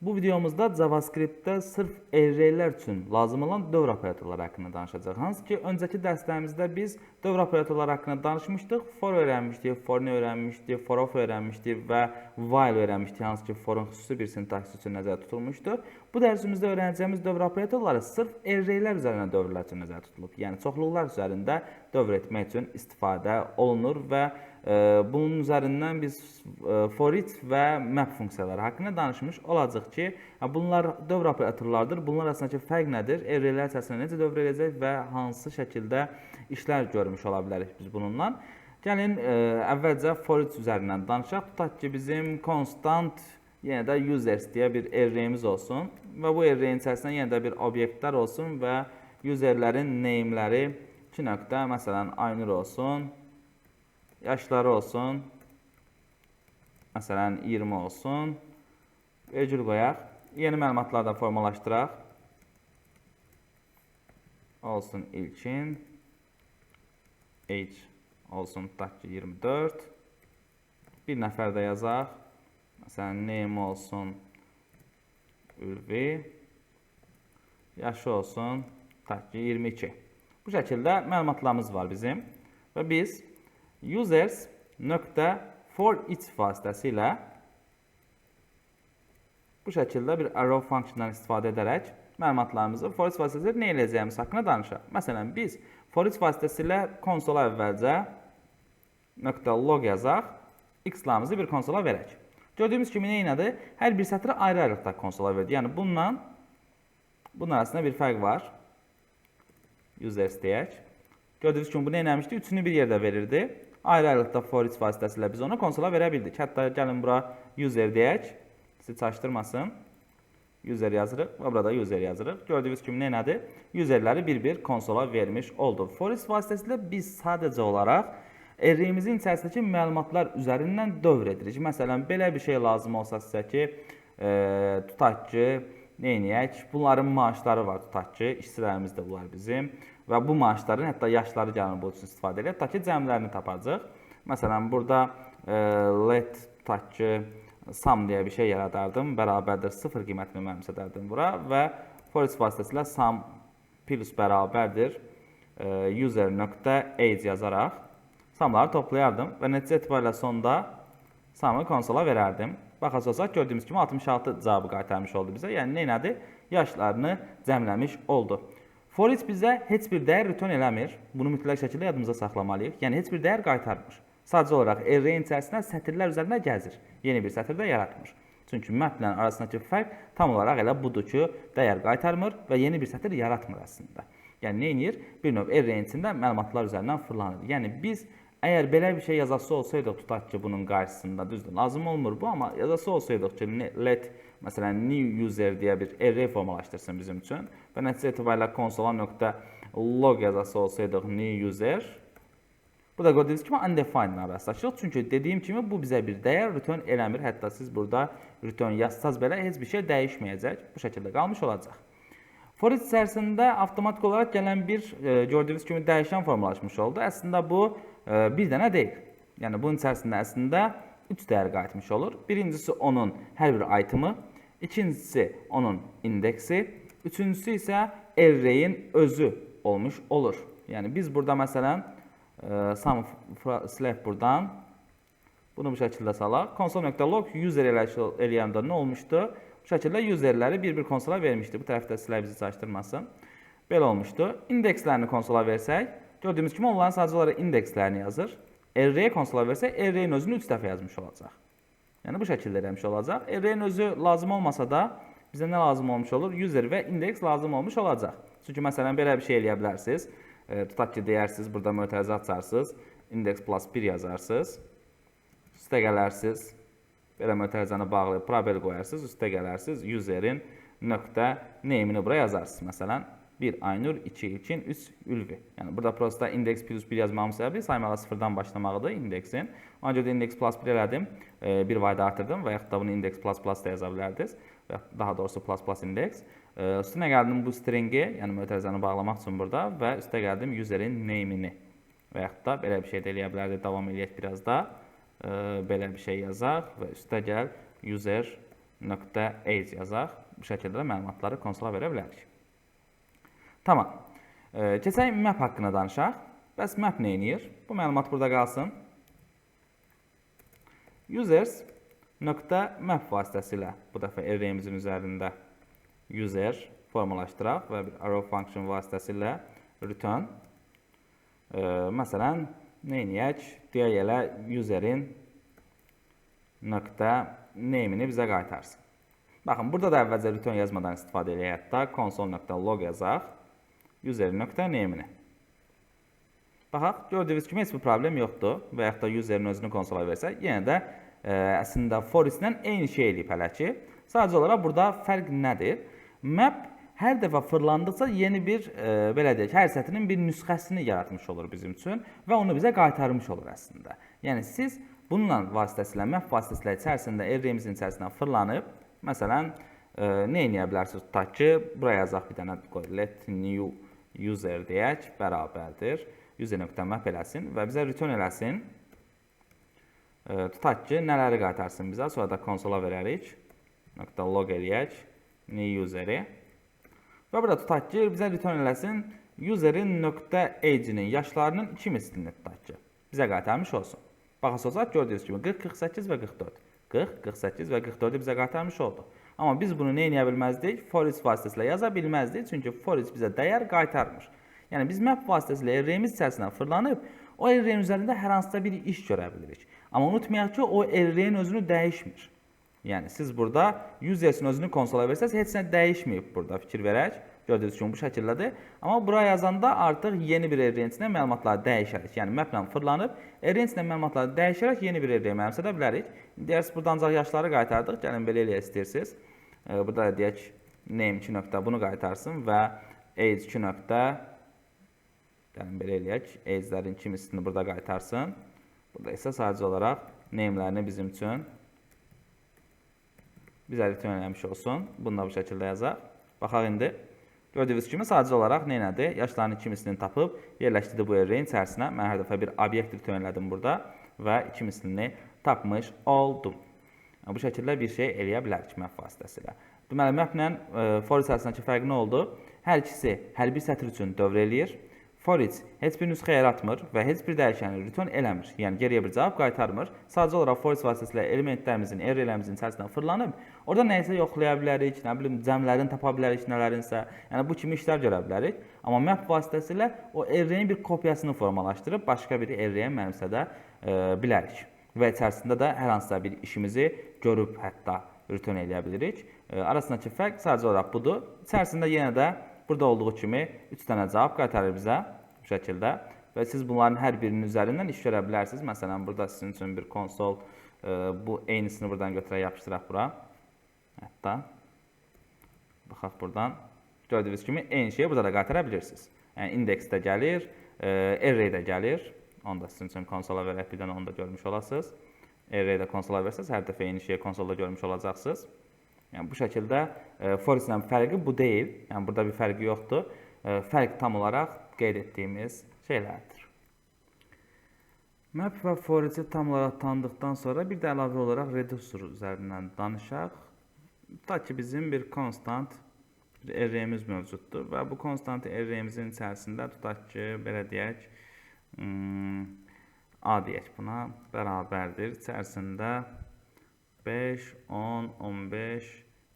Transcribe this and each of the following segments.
Bu videomuzda JavaScript'də sırf array'lər üçün lazım olan dövr operatorları haqqında danışacağıq. Hansı ki, öncəki dərslərimizdə biz dövr operatorları haqqında danışmışdıq. For öyrənmişdik, for ne öyrənmişdik, for of öyrənmişdik və while öyrənmişdik. Hansı ki, forun xüsusi bir sintaksi üçün nəzərdə tutulmuşdu. Bu dərsimizdə öyrənəcəyimiz dövr operatorları sırf array'lər üzərində dövrlər üçün nəzərdə tutulub. Yəni, çoxluqlar üzərində dövr etmək üçün istifadə olunur və bunun üzərindən biz for each və map funksiyaları haqqında danışmış olacaq ki, bunlar dövr operatorlardır. Bunlar arasındakı fərq nədir? Array'lər içərisində necə dövr edəcək və hansı şəkildə işlər görmüş ola bilərik biz bununla? Gəlin, əvvəlcə for each üzərindən danışaq. Tutaq ki, bizim constant, yenə də users deyə bir array'imiz olsun və bu array'in içərisində yenə də bir obyektlər olsun və userlərin name'ləri 2 nöqtə, məsələn, Aynur olsun. Yaşları olsun, məsələn 20 olsun, virgül qoyaq, yeni məlumatlardan formalaşdıraq, olsun ilkin, age olsun tutaq ki 24, bir nəfər də yazaq, məsələn name olsun Ülvi, yaşı olsun tutaq ki 22. Bu şəkildə məlumatlarımız var bizim və biz users nöqtə for each vasitəsilə bu şəkildə bir arrow funksiyondan istifadə edərək məlumatlarımızı for each vasitəsilə nə edəcəyimiz haqqında danışaq. Məsələn, biz for each vasitəsilə konsola əvvəlcə nöqtə log yazaq, x-larımızı bir konsola verək. Gördüyümüz kimi neynədir? Hər bir sətri ayrı-ayrılıqda konsola verdi. Yəni, bunun arasında bir fərq var. Users deyək. Gördüyünüz kimi bu nə eləmişdi? Üçünü bir yerdə verirdi. Ayrı-ayrılıqda for each vasitəsilə biz onu konsola verə bildik. Hətta gəlin bura user deyək. Sizi çaşdırmasın. User yazırıq və burada user yazırıq. Gördüyünüz kimi nədir? Userləri bir-bir konsola vermiş olduq. For each vasitəsilə biz sadəcə olaraq array'imizin içərisindəki məlumatlar üzərindən dövr edirik. Məsələn, belə bir şey lazım olsa sizə ki, tutaq ki, neyniyək? Bunların maaşları var, tutaq ki, işçilərimiz də bunlar bizim. Və bu maaşların hətta yaşları gəlin bu üçün istifadə edir. Tutaq ki, cəmlərini tapacaq. Məsələn, burada let tutaq ki, sum deyə bir şey yaradardım. Bərabərdir 0 qiymətini mənimsədərdim bura və for each vasitəsilə sum plus bərabərdir user.age yazaraq sumları toplayardım və nəticə etibarilə sonda sumı konsola verərdim. Baxas olsaq, gördüyümüz kimi 66 cavabı qaytarmış oldu bizə. Yəni, neynədir? Yaşlarını cəmləmiş oldu. For each bizə heç bir dəyər return eləmir. Bunu mütləq şəkildə yadımıza saxlamalıyıq. Yəni, heç bir dəyər qaytarmır. Sadəcə olaraq array'in içərisində sətirlər üzərində gəzir. Yeni bir sətir də yaratmır. Çünki maplə arasındakı fərq tam olaraq elə budur ki, dəyər qaytarmır və yeni bir sətir yaratmır əslində. Yəni, neynir? Bir növ array'in içində məlumatlar üzərindən fırlanır. Yəni, biz əgər belə bir şey yazası olsaydıq, tutaq ki, bunun qarşısında, düzdür, lazım olmur bu, amma yazası olsaydıq ki, let, məsələn, new user deyə bir array formalaşdırsın bizim üçün və nəticə etibarilə konsola nöqtə log yazası olsaydıq new user, bu da gördüyünüz kimi undefined rastlaşırıq. Çünki dediyim kimi bu bizə bir dəyər return eləmir. Hətta siz burada return yazsaz belə heç bir şey dəyişməyəcək. Bu şəkildə qalmış olacaq. For each içərisində avtomatik olaraq gələn bir gördüyünüz kimi dəyişən formalaşmış oldu. Əslində bu bir dənə deyil. Yəni bunun içərisində əslində 3 dəyər qayıtmış olur. Birincisi onun hər bir item'ı, ikincisi onun indeksi, üçüncüsü isə array'in özü olmuş olur. Yəni biz burada məsələn sum select buradan bunu bu şəkildə salaq. Console.log user eləyəndə nə olmuşdu? Bu şəkildə userləri bir-bir konsola vermişdi. Bu tərəfdə silə bizi çaşdırmasın. Belə olmuşdu. İndekslərini konsola versək, gördüyümüz kimi onların sadəcə olaraq indekslərini yazır. Array'e konsola versək, array'in özünü 3 dəfə yazmış olacaq. Yəni bu şəkildə eləmiş olacaq. Array'in özü lazım olmasa da bizə nə lazım olmuş olur? User və indeks lazım olmuş olacaq. Çünki məsələn belə bir şey eləyə bilərsiniz. Tutaq ki, deyərsiniz, burada mötərizə açarsınız, index plus 1 yazarsınız, üstə gələrsiniz, belə mötərizəni bağlayıb probel qoyarsınız, üstə gələrsiniz, userin nöqtə name'ini bura yazarsınız. Məsələn, 1 Aynur, 2 İlkin, 3 Ülvi. Yəni burada prosta index plus 1 yazmamın səbəbi saymağa sıfırdan başlamaqdır indeksin. Ona görə də index plus 1 elədim, bir vayda artırdım və yaxud da bunu index plus plus da yaza bilərdiniz. Və daha doğrusu plus plus index. Üstünə gəldim bu stringi, yəni mötərizəni bağlamaq üçün burada və üstə gəldim userin name'ini və yaxud da belə bir şey də eləyə bilərdik. Davam eləyək biraz da. Belə bir şey yazaq və üstə gəl user .age yazaq. Bu şəkildə məlumatları konsola verə bilərik. Tamam. Keçək map haqqında danışaq. Bəs map nə edir? Bu məlumat burada qalsın. Users.map vasitəsilə bu dəfə array'imizin üzərində user formalaşdıraq və bir arrow function vasitəsilə return. Məsələn, nə edək? Deyək elə userin name'ini bizə qaytarsın. Baxın, burada da əvvəlcə return yazmadan istifadə edək. Hətta console.log yazaq user.name'ini. Baxaq, gördüyünüz kimi heç bir problem yoxdur və yaxud da userin özünü konsola versək, yenə də əslində for ilə eyni şey eləyib hələ ki. Sadəcə olaraq burada fərq nədir? Map hər dəfə fırlandıqca yeni bir, belə deyək, hər sətrinin bir nüsxəsini yaratmış olur bizim üçün və onu bizə qaytarmış olur əslində. Yəni siz bununla vasitəsilə, map vasitəsilə içərisində, array'imizin içərisindən fırlanıb, məsələn, nə edə bilərsiniz? Tutaq ki, buraya yazaq bir dənə let new user deyək, bərabərdir. User.map eləsin və bizə return eləsin. Tutaq ki, nələri qaytarsın bizə, sonra da konsola verərik. .log eləyək, new useri. Və burada tutaq ki, bizə return eləsin userin .age'nin yaşlarının 2 mislini tutaq ki, bizə qaytarmış olsun. Baxasozaq, gördüyünüz kimi 40, 48 və 44. 40, 48 və 44'ü bizə qaytarmış oldu. Amma biz bunu nə edə bilməzdik? For each vasitəsilə yaza bilməzdik, çünki for each bizə dəyər qaytarmır. Yəni biz map vasitəsilə array'imiz içərisindən fırlanıb, o array'in üzərində hər hansısa bir iş görə bilirik. Amma unutmayaq ki, o array'in özünü dəyişmir. Yəni siz burada user'in özünü konsola versəz, heç nə dəyişməyib burada, fikir verək. Gördüyünüz kimi bu şəkildədir. Amma buraya yazanda artıq yeni bir array'in içində məlumatları dəyişərik. Yəni maplə fırlanıb, array'in içində məlumatları dəyişərək yeni bir array mənimsə edə bilərik. Deyərsiniz, burada ancaq yaşları qaytardıq. Gəlin belə eləyə istəyirsiniz. Burada deyək, name 2 nöqtə bunu qaytarsın və age 2 nöqtə, gəlin belə eləyək, age'lərin kimisini burada qaytarsın. Burada isə sadəcə olaraq name'lərini bizim üçün bizə return eləmiş olsun. Bunu da bu şəkildə yazaq. Baxaq indi. Gördüyünüz kimi sadəcə olaraq nə elədi? Yaşlarının kimisini tapıb yerləşdirdi bu array'in içərisinə. Mən hər dəfə bir obyekt return elədim burada və 2 mislini tapmış oldum. Bu şəkildə bir şey eləyə bilərik map vasitəsilə. Deməli, maplə for each arasındakı fərq nə oldu? Hər ikisi hər bir sətr üçün dövr eləyir. For each heç bir nüsxə yaratmır və heç bir dəyişəni return eləmir. Yəni geriyə bir cavab qaytarmır. Sadəcə olaraq for each vasitəsilə elementlərimizin, array'lərimizin içərisindən fırlanıb, orada nəyisə yoxlaya bilərik, nə bilim, cəmlərini tapa bilərik, nələrinsə. Yəni bu kimi işlər görə bilərik. Amma map vasitəsilə o array'in bir kopyasını formalaşdırıb başqa bir array'ə mənimsədə bilərik. Və içərisində də hər hansısa bir işimizi görüb hətta return eləyə bilirik. Arasındakı fərq sadəcə olaraq budur. İçərisində yenə də burada olduğu kimi 3 dənə cavab qaytarır bizə bu şəkildə və siz bunların hər birinin üzərindən iş görə bilərsiniz. Məsələn, burada sizin üçün bir konsol, bu eynisini buradan götürək, yapışdıraq bura. Hətta baxaq buradan. Gördüyünüz kimi eyni şeyi burada da qaytara bilirsiniz. Yəni index də gəlir, array də gəlir. Onu da sizin üçün konsola verək, bir dənə onu da görmüş olasınız. Array də konsola versəz, hər dəfə eyni şeyi konsolda görmüş olacaqsınız. Yəni bu şəkildə for each-lə fərqi bu deyil. Yəni burada bir fərqi yoxdur. Fərq tam olaraq qeyd etdiyimiz şeylərdir. Map və for each-i tam olaraq tanıdıqdan sonra bir də əlavə olaraq reducer üzərindən danışaq. Tutaq ki, bizim bir constant bir array'imiz mövcuddur və bu constant array'imizin içərisində tutaq ki, belə deyək, A deyək buna, bərabərdir. İçərisində 5, 10, 15,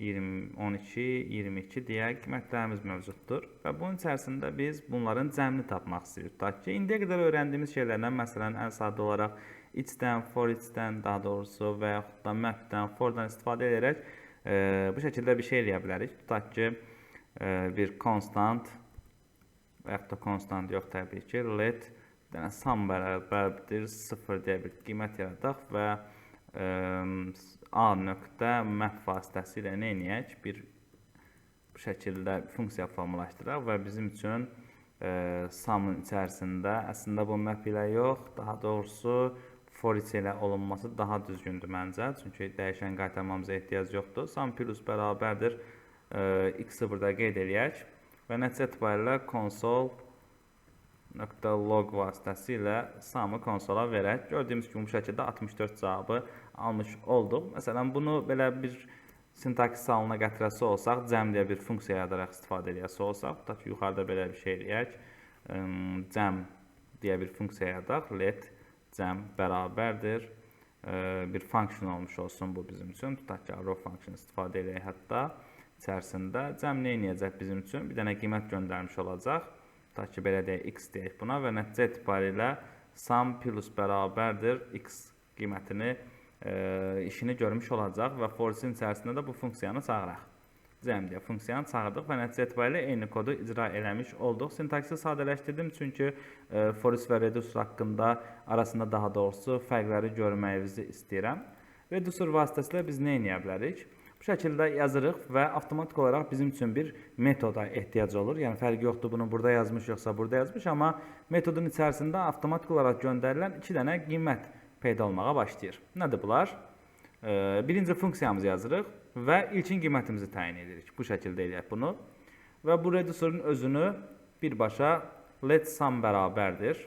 20, 12, 22 deyək qiymətlərimiz mövcuddur. Və bunun içərisində biz bunların cəmini tapmaq istəyirik. Tutaq ki, indiyə qədər öyrəndiyimiz şeylərdən, məsələn, ən sadə olaraq each-dən, for each-dən daha doğrusu və yaxud da map-dən, for-dan istifadə edərək bu şəkildə bir şey eləyə bilərik. Tutaq ki, bir constant və yaxud da constant yox təbii ki, let sum bərabərdir 0 deyə bir qiymət yaradaq və A nöqtə map vasitəsilə nə edək? Bir bu şəkildə funksiya formalaşdıraq və bizim üçün sum'ın içərisində əslində bu map ilə yox, daha doğrusu for each ilə olunması daha düzgündür məncə. Çünki dəyişən qaytarmamıza ehtiyac yoxdur. Sum plus bərabərdir x-i burada qeyd edək və nəticə etibarilə console .log vasitəsilə sum'ı konsola verək. Gördüyümüz kimi bu şəkildə 64 cavabı almış olduq. Məsələn, bunu belə bir sintaksis halına gətirəsi olsaq, cəm deyə bir funksiya yaradaraq istifadə edəsi olsaq, tutaq ki, yuxarıda belə bir şey eləyək. Cəm deyə bir funksiya yaradaq. Let cəm bərabərdir. Bir function olmuş olsun bu bizim üçün. Tutaq ki, arrow function istifadə edək hətta içərisində. Cəm nə edəcək bizim üçün? Bir dənə qiymət göndərmiş olacaq. Tutaq ki, belə deyək, x deyək buna və nəticə etibarilə sum plus bərabərdir x qiymətini işini görmüş olacaq və for-in içərisində də bu funksiyanı çağıraq. Cəm deyə funksiyanı çağırdıq və nəticə etibarilə eyni kodu icra eləmiş olduq. Sintaksi sadələşdirdim çünki for-each və reducer haqqında arasında daha doğrusu fərqləri görməyinizi istəyirəm. Reducer vasitəsilə biz nə edə bilərik? Bu şəkildə yazırıq və avtomatik olaraq bizim üçün bir metoda ehtiyac olur. Yəni fərqi yoxdur, bunu burada yazmış yoxsa burada yazmış, amma metodun içərisində avtomatik olaraq göndərilən 2 dənə qiymət peyda olmağa başlayır. Nədir bunlar? Birinci funksiyamızı yazırıq və ilkin qiymətimizi təyin edirik. Bu şəkildə edək bunu. Və bu reducerın özünü birbaşa let sum bərabərdir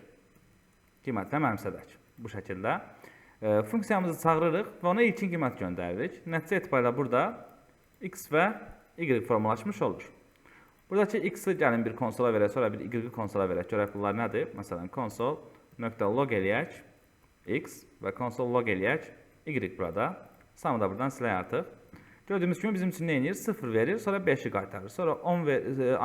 qiymətlə mənimsədək. Bu şəkildə. Funksiyamızı çağırırıq və ona ilkin qiymət göndəririk. Nəticə etibarilə burada x və y formalaşmış olur. Buradakı x-i gəlin bir konsola verək, sonra bir y-i konsola verək. Görək bunlar nədir? Məsələn, console.log eləyək x və console log eləyək y burada. Samı da buradan silək artıq. Gördüyümüz kimi bizim üçün nə edir? 0 verir, sonra 5-i qaytarır. Sonra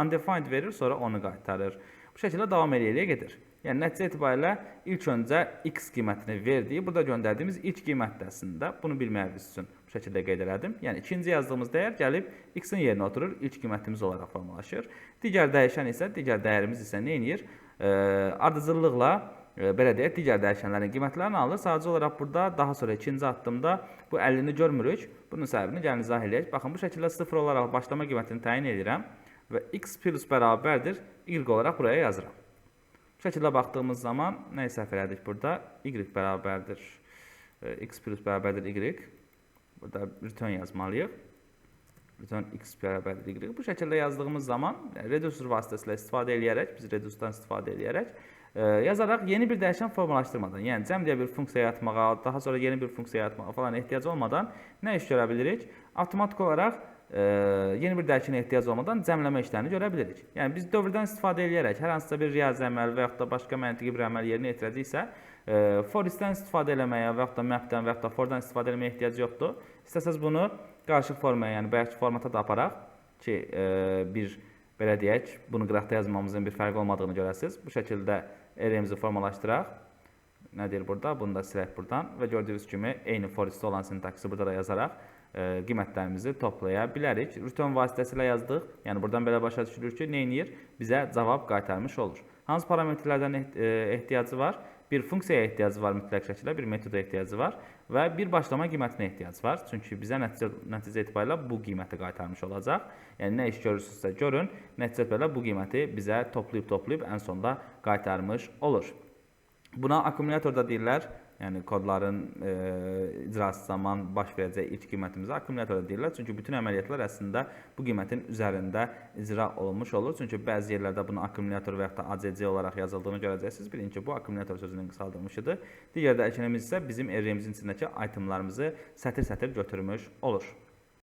undefined verir, sonra 10-u qaytarır. Bu şəkildə davam eləyə gedir. Yəni, nəticə etibarilə ilk öncə x qiymətini verdiyi, burada göndərdiyimiz ilk qiymətdir əslində. Bunu bilməyiniz üçün bu şəkildə qeyd elədim. Yəni, ikinci yazdığımız dəyər gəlib x-in yerinə oturur, ilk qiymətimiz olaraq formalaşır. Digər dəyişən isə, digər dəyərimiz isə nə edir? Ardıcıllıqla belə deyək, digər dəyişənlərin qiymətlərini alır. Sadəcə olaraq burada daha sonra ikinci addımda bu 50-ni görmürük. Bunun səbəbini gəlin izah eləyək. Baxın, bu şəkildə 0 olaraq başlama qiymətini təyin edirəm və x plus bərabərdir y olaraq buraya yazıram. Bu şəkildə baxdığımız zaman nə səhv elədik burada? Y bərabərdir, x plus bərabərdir y. Burada return yazmalıyıq. Return x bərabərdir y. Bu şəkildə yazdığımız zaman reducer vasitəsilə istifadə eləyərək, biz reducerdan istifadə eləyərək yazaraq yeni bir dəyişən formalaşdırmadan, yəni cəm deyə bir funksiya yaratmağa, daha sonra yeni bir funksiya yaratmağa falan ehtiyac olmadan nə iş görə bilirik? Avtomatik olaraq yeni bir dəyişənə ehtiyac olmadan cəmləmə işlərini görə bilirik. Yəni biz dövrdən istifadə edərək hər hansısa bir riyazi əməl və yaxud da başqa məntiqi bir əməl yerinə yetirəcəksə, for-dən istifadə eləməyə və yaxud da mapdən və yaxud da for-dan istifadə eləməyə ehtiyac yoxdur. İstəsəz bunu qarışıq formaya, yəni bayaqki formata da aparaq ki, belə deyək, bunu qıraqda yazmamızın bir fərqi olmadığını görəsiniz. Bu şəkildə array'imizi formalaşdıraq. Nə deyir burada? Bunu da silək buradan və gördüyünüz kimi eyni for-içdə olan sintaksi burada da yazaraq qiymətlərimizi toplaya bilərik. Return vasitəsilə yazdıq. Yəni buradan belə başa düşülür ki, nə edir? Bizə cavab qaytarmış olur. Hansı parametrlərdən ehtiyacı var? Bir funksiyaya ehtiyacı var mütləq şəkildə, bir metoda ehtiyacı var və bir başlama qiymətinə ehtiyacı var. Çünki bizə nəticə etibarilə bu qiyməti qaytarmış olacaq. Yəni nə iş görürsünüzsə görün, nəticə etibarilə bu qiyməti bizə toplayıb ən sonda qaytarmış olur. Buna akkumulyator da deyirlər. Yəni kodların icrası zaman baş verəcək ilk qiymətimizi akkumulyator da deyirlər. Çünki bütün əməliyyatlar əslində bu qiymətin üzərində icra olunmuş olur. Çünki bəzi yerlərdə bunu akkumulyator və yaxud da ACC olaraq yazıldığını görəcəksiniz. Bilin ki, bu akkumulyator sözünün qısaldılmışıdır. Digər dəyişənimiz isə bizim array'imizin içindəki itemlarımızı sətir-sətir götürmüş olur.